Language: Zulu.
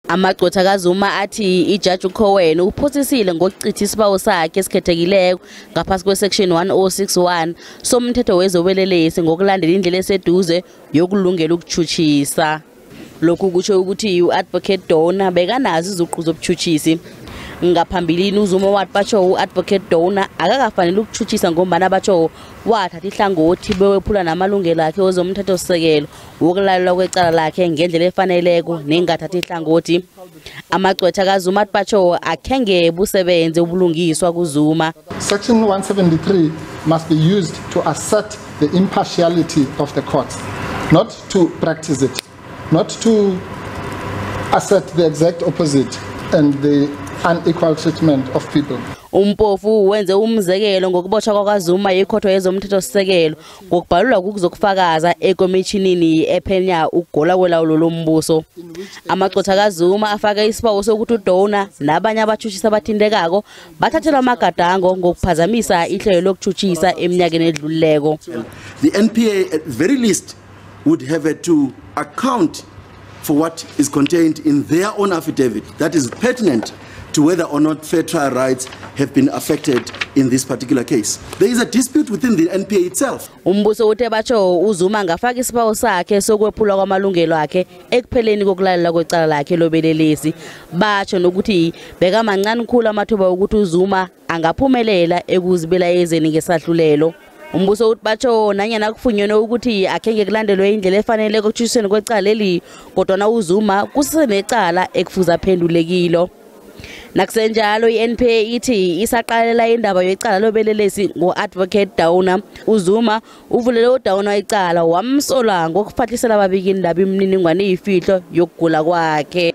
Amagcwetha kaZuma athi Ijaji Koen uphosisile ngokucitha isibawo sakhe esikhethekileko ngaphasi kwesection 1061 somthetho wezobelelesi ngokulandela indlela eseduze yokulungela ukutshutshisa. Lokhu kusho ukuthi uadvocate Donor bekanazi izuqu zobutshutshisi. Ngaphambilini uZuma wathi batsho uadvocate Donor akakafanele ukutshutshisa ngombana batsho wathatha ihlangothi bewephula namalungelo akhe wezomthethosisekelo wokulalelwa kwecala lakhe ngendlela efaneleko nengathatha ihlangothi. Amagcwetha kaZuma athi batsho akhenge busebenze ubulungiswa kuZuma. Section 173 must be used to assert the impartiality of the court, not to practice it, not to assert the exact opposite and the unequal treatment of people. Umpofu wenze umzekelo ngokubotshwa kwaZuma Ikhotho yezomthethosisekelo ngokubhalwa ukuzokufakaza ekomitjhinini ephenya ukugola kwelawulo lombuso. Amagcwetha kaZuma afaka isibawo sokuthi uDonor nabanye abatshutshisi abathindekako bathathelwa amagadango ngokuphazamisa ihlelo lokutshutshisa eminyakeni edlulileko. The NPA at very least would have to account for what is contained in their own affidavit that is pertinent to whether or not fair trial rights have been affected in this particular case. There is a dispute within the NPA itself. Umbuso uthe batsho uZuma angafaka isibawo sakhe sokwephulwa kwamalungelo akhe ekupheleni kokulalela kwecala lakhe lobelelesi. Batsho nokuthi bekamancane khulu amathuba ukuthi uZuma angaphumelela ekuzibelayezeni ngesahlulelo. Umbuso uthi batsho nanyana kufunyenwe ukuthi akhenge kulandelwe indlela efanele ekutshushisweni kwecala leli kodwa na uZuma kusenecala ekufuza aphendulekilo. Nakusenjalo iNPA ithi isaqalela indaba yecala lobelelesi ngoadvocate Donor. uZuma uvulele uDonor icala wamsola ngokuphathisela ababiki indaba imininingwane eyifihlo yokugula kwakhe.